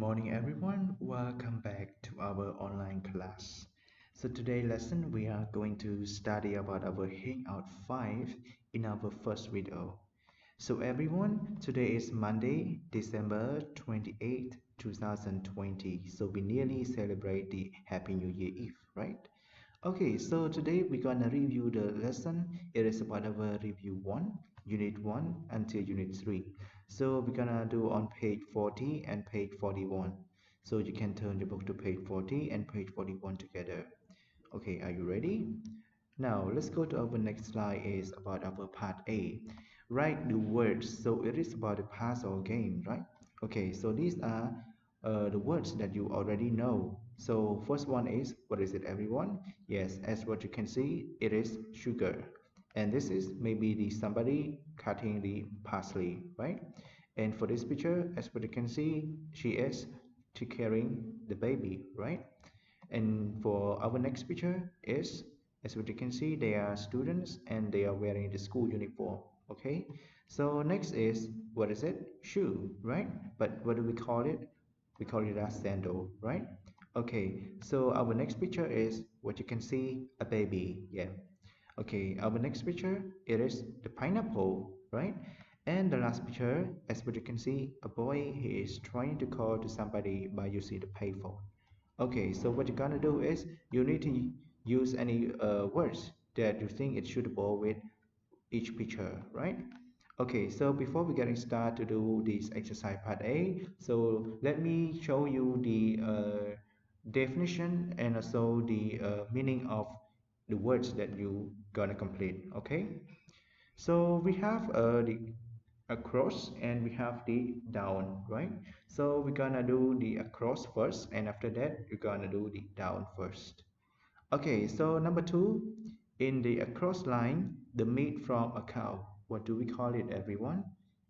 morning, everyone. Welcome back to our online class. So today lesson we are going to study about our Hangout 5 in our first video. So everyone, today is Monday, December 28th, 2020. So we nearly celebrate the Happy New Year Eve, right? Okay, so today we're gonna review the lesson. It is about our review 1, unit 1 until unit 3. So we're gonna do on page 40 and page 41. So you can turn your book to page 40 and page 41 together. Okay, are you ready? Now let's go to our next slide is about our part A. Write the words. So it is about the puzzle game, right? Okay, so these are the words that you already know. So first one is, what is it, everyone? Yes, as what you can see, it is sugar. And this is maybe the somebody cutting the parsley, right? And for this picture, as what you can see, she is carrying the baby, right? And for our next picture is, as what you can see, they are students and they are wearing the school uniform. Okay, so next is, what is it? Shoe, right? But what do we call it? We call it a sandal, right? Okay, so our next picture is what you can see, a baby. Yeah. Okay, our next picture, it is the pineapple, right? And the last picture, as what you can see, a boy, he is trying to call to somebody by using the payphone. Okay, so what you're gonna do is you need to use any words that you think is suitable with each picture, right? Okay, so before we getting started to do this exercise part A, so let me show you the definition and also the meaning of the words that you gonna complete. Okay, so we have the across and we have the down, right? So we're gonna do the across first, and after that you're gonna do the down first. Okay, so number 2, in the across line, the meat from a cow, what do we call it, everyone?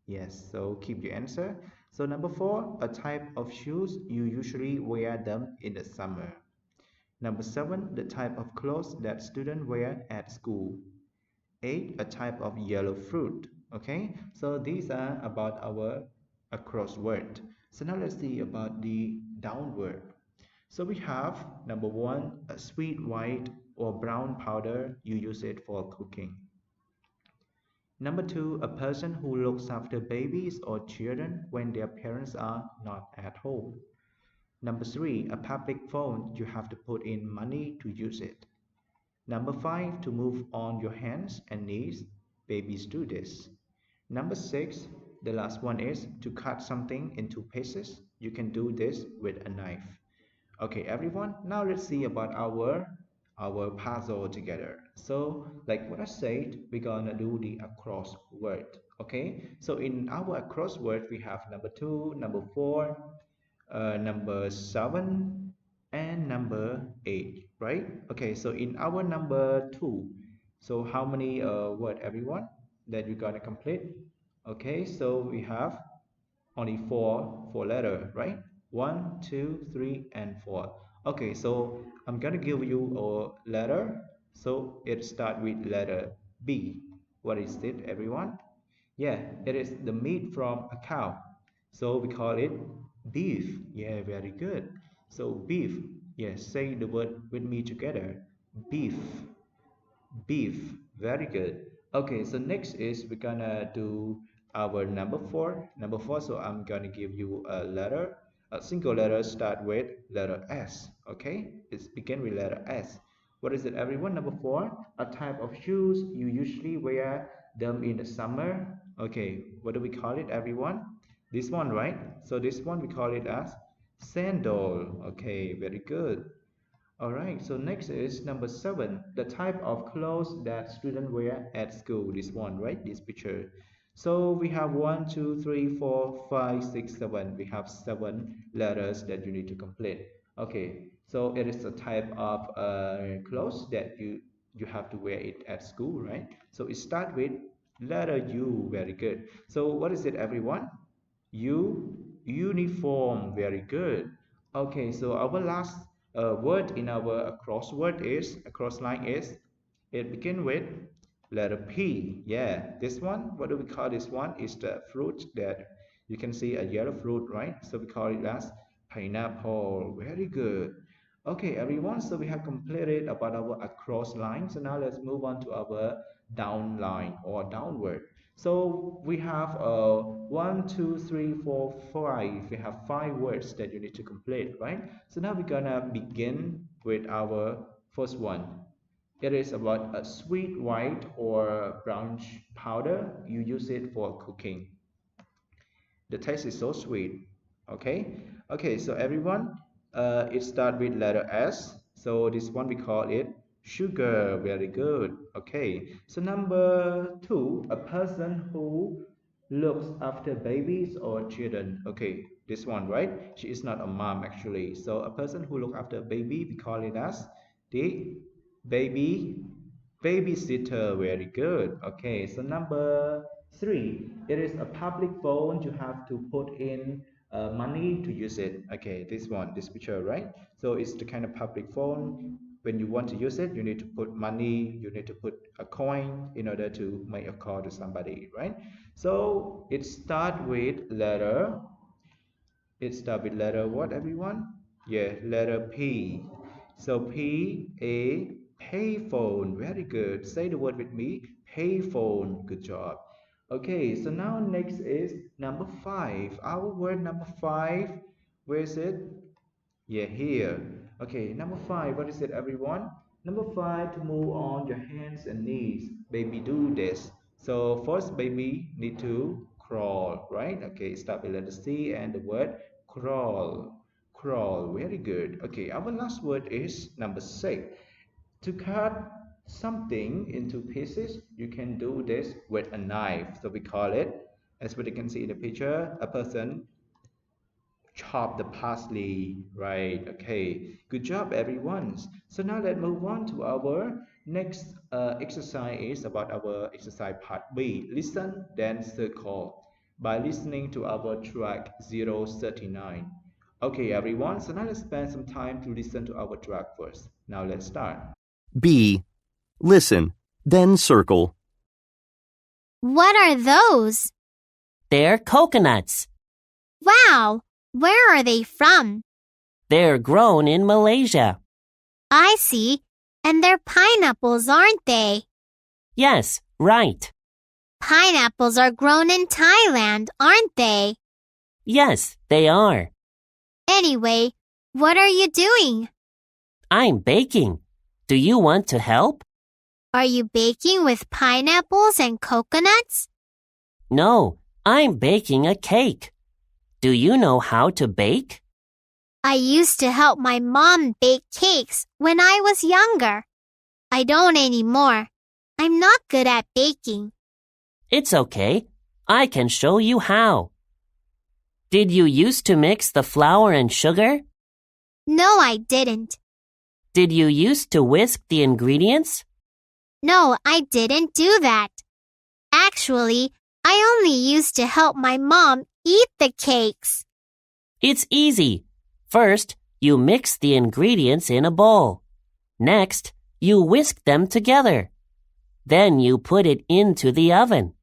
Yes, so keep your answer. So number 4, a type of shoes, you usually wear them in the summer. Number 7, the type of clothes that students wear at school. 8, a type of yellow fruit. Okay, so these are about our across word. So now let's see about the downward. So we have number 1, a sweet white or brown powder, you use it for cooking. Number 2, a person who looks after babies or children when their parents are not at home. Number 3, a public phone, you have to put in money to use it. Number 5, to move on your hands and knees, babies do this. Number 6, the last one is to cut something into pieces. You can do this with a knife. Okay, everyone, now let's see about our puzzle together. So, like what I said, we're gonna do the across word. Okay, so in our across word, we have number 2, number 4, number 7, and number 8, right? Okay, so in our number 2, so how many word, everyone, that you gotta complete? Okay, so we have only four letter, right? One, two, three, and 4. Okay, so I'm gonna give you a letter. So it start with letter B. What is it, everyone? Yeah, it is the meat from a cow. So we call it beef. Yeah, very good. So beef. Yes, say the word with me together. Beef. Beef. Very good. Okay, so next is we're gonna do our number 4. Number 4, so I'm gonna give you a letter. A single letter start with letter S. Okay, it's begin with letter S. What is it, everyone? Number 4, a type of shoes you usually wear them in the summer. Okay, what do we call it, everyone? This one, right? So this one we call it as sandal. Okay, very good. All right, so next is number 7, the type of clothes that students wear at school. This one, right? This picture. So we have 1, 2, 3, 4, 5, 6, 7. We have 7 letters that you need to complete. Okay, so it is a type of clothes that you have to wear it at school, right? So it starts with letter U. Very good. So what is it, everyone? Uniform. Very good. Okay, so our last word in our crossword is across line is, it begin with letter P. Yeah, this one, what do we call this one? Is the fruit that you can see, a yellow fruit, right? So we call it as Pineapple. Very good. Okay, everyone. So we have completed about our across line. So now let's move on to our down line or downward. So we have 1, 2, 3, 4, 5. We have 5 words that you need to complete, right? So now we're gonna begin with our first one. It is about a sweet white or brown powder. You use it for cooking. The taste is so sweet. Okay, so everyone, it starts with letter S. So this one we call it sugar. Very good. Okay, so number two, a person who looks after babies or children. Okay, this one, right? She is not a mom actually. So a person who look after a baby, we call it as the baby babysitter. Very good. Okay, so number three, it is a public phone. You have to put in money to use it. Okay, this one, this picture, right? So it's the kind of public phone. When you want to use it, you need to put money, you need to put a coin in order to make a call to somebody, right? So it starts with letter. It starts with letter what, everyone? Yeah, letter P. So P, A, payphone. Very good. Say the word with me. Payphone. Good job. Okay, so now next is number five. Our word number five. Where is it? Yeah, here. Okay, number five, what is it, everyone? Number five, to move on your hands and knees. Baby, do this. So first, baby need to crawl, right? Okay, start with letter C and the word crawl. Crawl, very good. Okay, our last word is number six. To cut something into pieces, you can do this with a knife. So we call it, as what you can see in the picture, a person chop the parsley, right? Okay, good job, everyone. So now let's move on to our next exercise is about our exercise part B. Listen, then circle by listening to our track 039. Okay, everyone, so now let's spend some time to listen to our track first. Now let's start. B. Listen, then circle. What are those? They're coconuts. Wow! Where are they from? They're grown in Malaysia. I see. And they're pineapples, aren't they? Yes, right. Pineapples are grown in Thailand, aren't they? Yes, they are. Anyway, what are you doing? I'm baking. Do you want to help? Are you baking with pineapples and coconuts? No, I'm baking a cake. Do you know how to bake? I used to help my mom bake cakes when I was younger. I don't anymore. I'm not good at baking. It's okay. I can show you how. Did you used to mix the flour and sugar? No, I didn't. Did you used to whisk the ingredients? No, I didn't do that. Actually, I only used to help my mom eat the cakes. It's easy. First, you mix the ingredients in a bowl. Next, you whisk them together. Then you put it into the oven.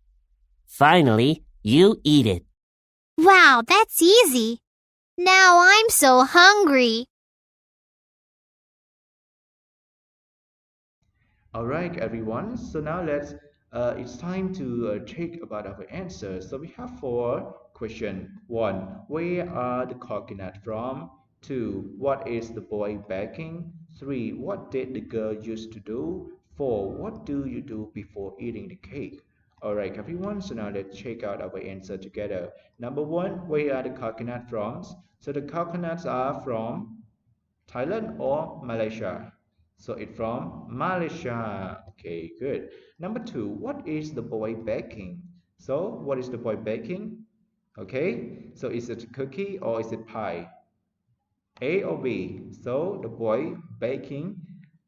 Finally, you eat it. Wow, that's easy. Now I'm so hungry. All right, everyone. So now it's time to check about our answers. So we have four questions. One, where are the coconut from? Two, what is the boy baking? Three, what did the girl used to do? Four, what do you do before eating the cake? All right, everyone. So now let's check out our answer together. Number one, where are the coconut from? So the coconuts are from Thailand or Malaysia? So it's from Malaysia. Okay, good. Number two, what is the boy baking? So what is the boy baking? Okay, so is it cookie or is it pie? A or B? So the boy baking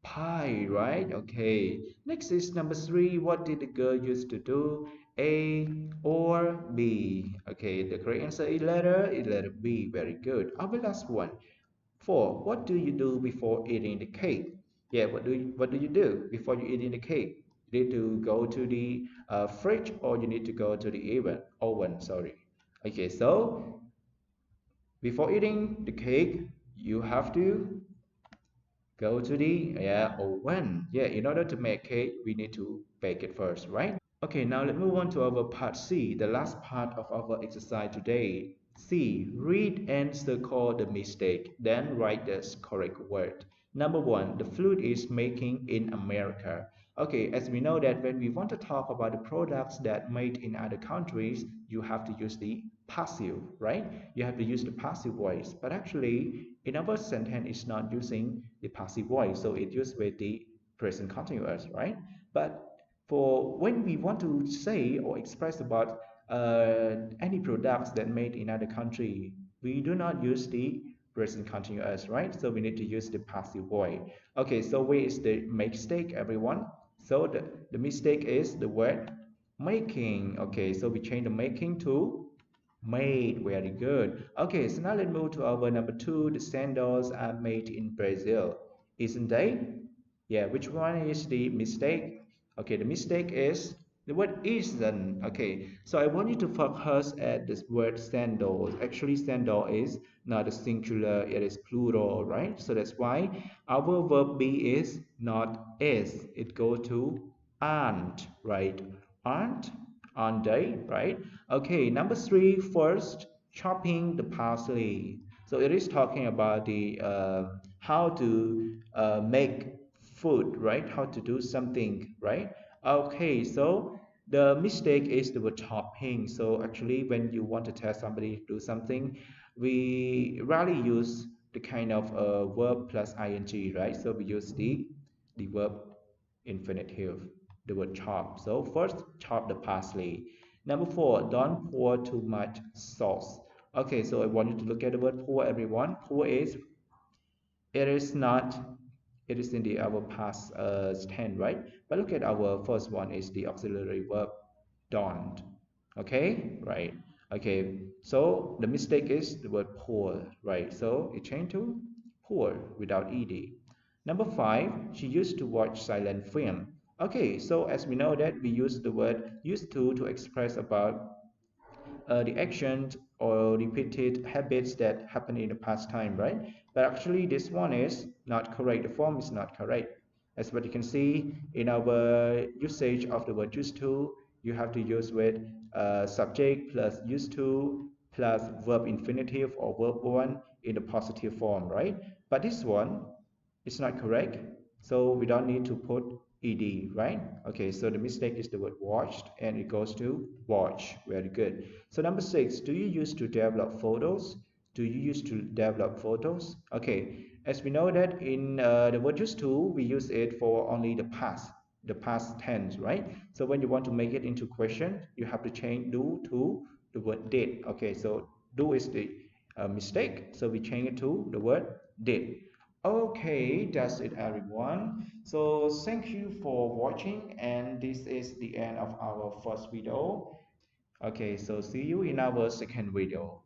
pie, right? Okay. Next is number three. What did the girl used to do? A or B? Okay, the correct answer is letter B. Very good. Our last one. Four, what do you do before eating the cake? Yeah, what do you do before you eating the cake? You need to go to the fridge or you need to go to the oven. Sorry. Okay, so Before eating the cake, you have to go to the oven. Yeah, in order to make cake, we need to bake it first, right? Okay, now let's move on to our part C, the last part of our exercise today. C. Read and circle the mistake, then write the correct word. Number one, the food is making in America. Okay, as we know that when we want to talk about the products that made in other countries, you have to use the passive, right? You have to use the passive voice. But actually, in our sentence, it's not using the passive voice, so it uses with the present continuous, right? But for when we want to say or express about any products that made in other country, we do not use the present continuous, right? So we need to use the passive voice. Okay, so where is the mistake, everyone? So the mistake is the word making. Okay, so we change the making to made. Very good. Okay, so now let's move to our number two. The sandals are made in Brazil, isn't they? Yeah, which one is the mistake? Okay, the mistake is the word isn't. Okay, so I want you to focus at this word sandals. Actually, sandal is not a singular, it is plural, right? So that's why our verb be is not is. It goes to aren't, right? Aren't they, right? Okay, number three, first, chopping the parsley. So it is talking about the how to make food, right? How to do something, right? Okay, so the mistake is the word chopping. So actually, when you want to tell somebody to do something, we rarely use the kind of verb plus ing, right? So we use the verb infinitive, the word chop. So first, chop the parsley. Number four, don't pour too much sauce. Okay, so I want you to look at the word pour, everyone. Pour is, it is not, it is in the our past tense, right? But look at our first one is the auxiliary verb don't. Okay, right? Okay, so the mistake is the word pour, right? So it changed to pour without ed. Number five, she used to watch silent film. Okay, so as we know that we use the word used to express about the actions or repeated habits that happen in the past time, right? But actually, this one is not correct. The form is not correct. As what you can see in our usage of the word used to, you have to use with subject plus used to plus verb infinitive or verb one in the positive form, right? But this one is not correct, so we don't need to put ed, right? Okay, so the mistake is the word watched and it goes to watch. Very good. So number six, do you use to develop photos? Do you use to develop photos? Okay, as we know that in the word used to, we use it for only the past tense, right? So when you want to make it into question, you have to change do to the word did. Okay, so do is the mistake, so we change it to the word did. Okay, that's it, everyone. So thank you for watching, and this is the end of our first video. Okay, so see you in our second video.